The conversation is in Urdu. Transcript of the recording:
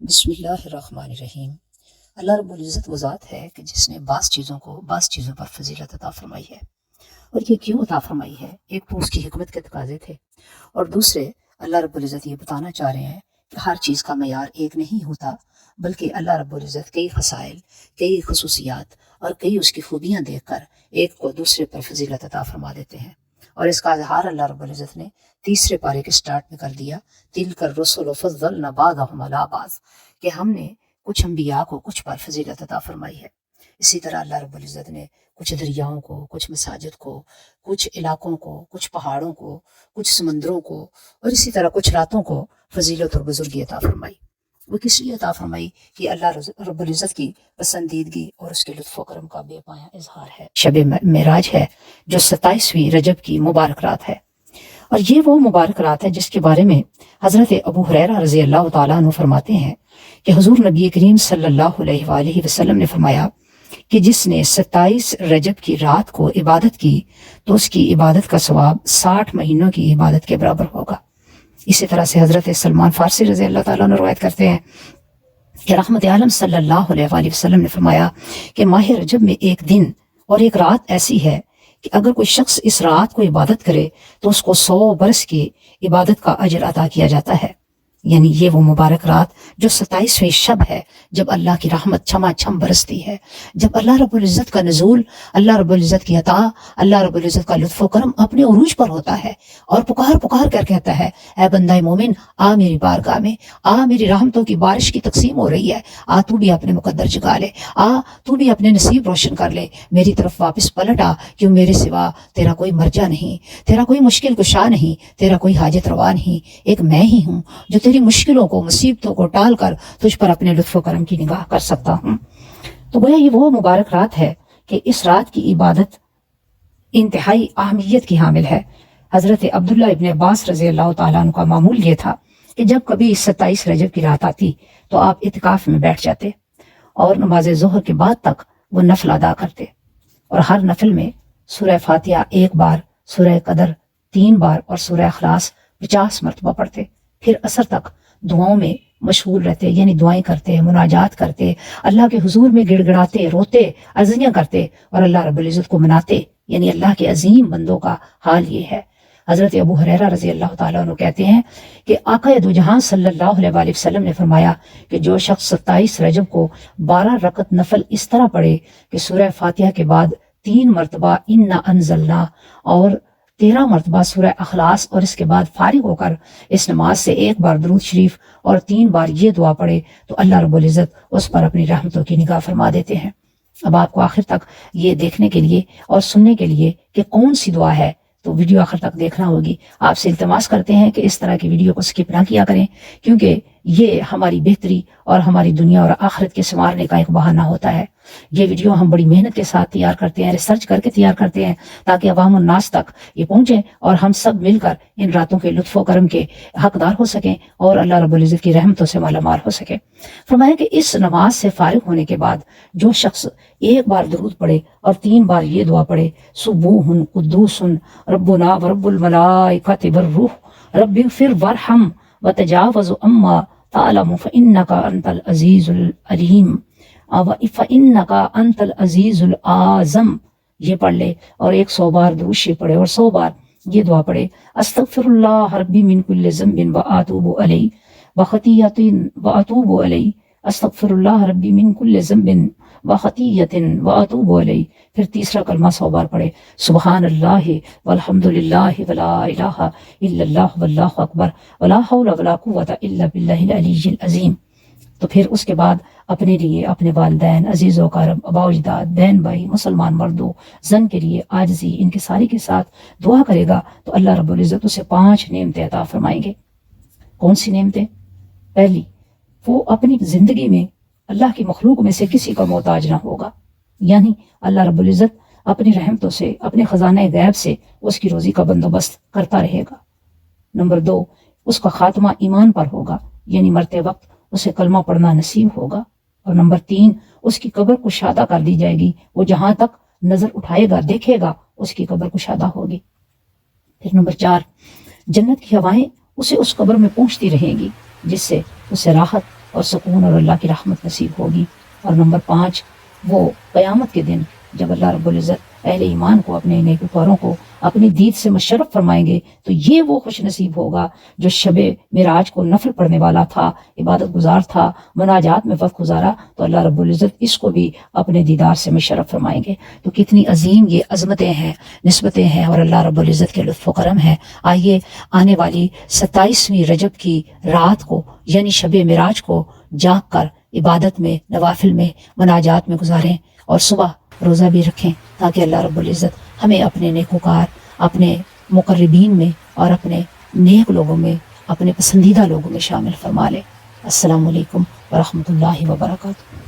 بسم اللہ الرحمن الرحیم۔ اللہ رب العزت وہ ذات ہے کہ جس نے بعض چیزوں پر فضیلت عطا فرمائی ہے، اور یہ کیوں عطا فرمائی ہے؟ ایک تو اس کی حکمت کے تقاضے تھے، اور دوسرے اللہ رب العزت یہ بتانا چاہ رہے ہیں کہ ہر چیز کا معیار ایک نہیں ہوتا، بلکہ اللہ رب العزت کئی فضائل، کئی خصوصیات اور کئی اس کی خوبیاں دیکھ کر ایک کو دوسرے پر فضیلت عطا فرما دیتے ہیں۔ اور اس کا اظہار اللہ رب العزت نے تیسرے پارے کے سٹارٹ میں کر دیا، تِلْکَ الرُّسُلُ فَضَّلْنَا بَعْضَهُمْ عَلَىٰ بَعْضٍ، کہ ہم نے کچھ انبیاء کو کچھ پر فضیلت عطا فرمائی ہے۔ اسی طرح اللہ رب العزت نے کچھ دریاؤں کو، کچھ مساجد کو، کچھ علاقوں کو، کچھ پہاڑوں کو، کچھ سمندروں کو، اور اسی طرح کچھ راتوں کو فضیلت اور بزرگی عطا فرمائی۔ وہ کس لیے عطا فرمائی؟ کہ اللہ رب العزت کی پسندیدگی اور اس کے لطف و کرم کا بے پایاں اظہار ہے۔ شب معراج ہے جو 27ویں رجب کی مبارک رات ہے، اور یہ وہ مبارک رات ہے جس کے بارے میں حضرت ابو ہریرہ رضی اللہ تعالیٰ عنہ فرماتے ہیں کہ حضور نبی کریم صلی اللہ علیہ وآلہ وسلم نے فرمایا کہ جس نے 27 رجب کی رات کو عبادت کی تو اس کی عبادت کا ثواب 60 مہینوں کی عبادت کے برابر ہوگا۔ اسی طرح سے حضرت سلمان فارسی رضی اللہ تعالیٰ عنہ روایت کرتے ہیں کہ رحمت عالم صلی اللہ علیہ وآلہ وسلم نے فرمایا کہ ماہ رجب میں ایک دن اور ایک رات ایسی ہے کہ اگر کوئی شخص اس رات کو عبادت کرے تو اس کو 100 برس کی عبادت کا اجر عطا کیا جاتا ہے۔ یعنی یہ وہ مبارک رات جو 27ویں شب ہے، جب اللہ کی رحمت چھما چھم برستی ہے، جب اللہ رب العزت کا نزول، اللہ رب العزت کی عطا، اللہ رب العزت کا لطف و کرم اپنے عروج پر ہوتا ہے، اور پکار کر کہتا ہے، اے بندہ مومن، آ میری بارگاہ میں، آ میری رحمتوں کی بارش کی تقسیم ہو رہی ہے، آ تو بھی اپنے مقدر جگا لے، آ تو بھی اپنے نصیب روشن کر لے، میری طرف واپس پلٹ آ، کیوں میرے سوا تیرا کوئی مرجع نہیں، تیرا کوئی مشکل کشا نہیں، تیرا کوئی حاجت روا نہیں، ایک میں ہی ہوں جو تیری مشکلوں کو، مصیبتوں کو ٹال کر تجھ پر اپنے لطف و کرم کی نگاہ کر سکتا ہوں۔ تو گویا یہ وہ مبارک رات ہے کہ اس رات کی عبادت انتہائی اہمیت کی حامل ہے۔ حضرت عبداللہ ابن عباس رضی اللہ تعالیٰ عنہ کا معمول یہ تھا کہ جب کبھی 27 رجب کی رات آتی تو آپ اعتکاف میں بیٹھ جاتے اور نماز ظہر کے بعد تک وہ نفل ادا کرتے، اور ہر نفل میں سورہ فاتحہ 1 بار، سورہ قدر 3 بار اور سورہ اخلاص 50 مرتبہ پڑھتے، پھر عصر تک دعاؤں میں مشغول رہتے، یعنی دعائیں کرتے، مناجات کرتے، اللہ کے حضور میں گڑ گڑاتے، روتے، عرضیاں کرتے اور اللہ رب العزت کو مناتے۔ یعنی اللہ کے عظیم بندوں کا حال یہ ہے۔ حضرت ابو ہریرہ رضی اللہ تعالیٰ عنہ کہتے ہیں کہ آقا دو جہاں صلی اللہ علیہ وآلہ وسلم نے فرمایا کہ جو شخص 27 رجب کو 12 رکعت نفل اس طرح پڑھے کہ سورہ فاتحہ کے بعد 3 مرتبہ انا انزلنا اور 13 مرتبہ سورہ اخلاص، اور اس کے بعد فارغ ہو کر اس نماز سے 1 بار درود شریف اور 3 بار یہ دعا پڑھے تو اللہ رب العزت اس پر اپنی رحمتوں کی نگاہ فرما دیتے ہیں۔ اب آپ کو آخر تک یہ دیکھنے کے لیے اور سننے کے لیے کہ کون سی دعا ہے تو ویڈیو آخر تک دیکھنا ہوگی۔ آپ سے التماس کرتے ہیں کہ اس طرح کی ویڈیو کو سکپ نہ کیا کریں، کیونکہ یہ ہماری بہتری اور ہماری دنیا اور آخرت کے سنوارنے کا ایک بہانہ ہوتا ہے۔ یہ ویڈیو ہم بڑی محنت کے ساتھ تیار کرتے ہیں، ریسرچ کر کے تیار کرتے ہیں تاکہ عوام الناس تک یہ پہنچیں اور ہم سب مل کر ان راتوں کے لطف و کرم کے حقدار ہو سکیں اور اللہ رب العزت کی رحمتوں سے مالا مال ہو سکیں۔ فرمایا کہ اس نماز سے فارغ ہونے کے بعد جو شخص 1 بار درود پڑھے اور 3 بار یہ دعا پڑھے، سبوح قدوس ربنا ورب الملائکۃ والروح رب اغفر وارحم وتجاوز عما تعلم فإنک انت العزیز العلیم فإنک انت العزیز العظم، یہ پڑھ لے اور 100 بار درود شریف پڑھے اور 100 بار یہ دعا پڑھے، استغفر اللہ ربی من کل ذنب واتوب الیہ وخطیۃ واتوب الیہ، استغفر اللہ ربی من کل ذنب وخطیۃ واتوب الیہ۔ پھر تیسرا کلمہ 100 بار پڑھے، سبحان اللہ والحمد للہ ولا الہ الا اللہ واللہ اکبر ولا حول ولا قوۃ الا باللہ العلی العظیم۔ تو پھر اس کے بعد اپنے لیے، اپنے والدین، عزیز و اقارب، آباء و اجداد، بہن بھائی، مسلمان مردوں، زن کے لیے عاجزی ان کے ساری کے ساتھ دعا کرے گا تو اللہ رب العزت اسے 5 نعمتیں عطا فرمائیں گے۔ کون سی نعمتیں؟ پہلی، وہ اپنی زندگی میں اللہ کی مخلوق میں سے کسی کا محتاج نہ ہوگا، یعنی اللہ رب العزت اپنی رحمتوں سے، اپنے خزانہ غیب سے اس کی روزی کا بندوبست کرتا رہے گا۔ نمبر 2، اس کا خاتمہ ایمان پر ہوگا، یعنی مرتے وقت اسے کلمہ پڑھنا نصیب ہوگا۔ اور نمبر 3، اس کی قبر کشادہ کر دی جائے گی، وہ جہاں تک نظر اٹھائے گا دیکھے گا اس کی قبر کشادہ ہوگی۔ پھر نمبر 4، جنت کی ہوائیں اسے اس قبر میں پہنچتی رہیں گی، جس سے اسے راحت اور سکون اور اللہ کی رحمت نصیب ہوگی۔ اور نمبر 5، وہ قیامت کے دن جب اللہ رب العزت اہل ایمان کو، اپنے نیکوکاروں کو اپنی دید سے مشرف فرمائیں گے، تو یہ وہ خوش نصیب ہوگا جو شب معراج کو نفل پڑھنے والا تھا، عبادت گزار تھا، مناجات میں وقت گزارا، تو اللہ رب العزت اس کو بھی اپنے دیدار سے مشرف فرمائیں گے۔ تو کتنی عظیم یہ عظمتیں ہیں، نسبتیں ہیں، اور اللہ رب العزت کے لطف و کرم ہے۔ آئیے آنے والی 27ویں رجب کی رات کو، یعنی شب معراج کو جاگ کر عبادت میں، نوافل میں، مناجات میں گزاریں، اور صبح روزہ بھی رکھیں، تاکہ اللہ رب العزت ہمیں اپنے نیکوکار، اپنے مقربین میں، اور اپنے نیک لوگوں میں، اپنے پسندیدہ لوگوں میں شامل فرما لے۔ السلام علیکم ورحمۃ اللہ وبرکاتہ۔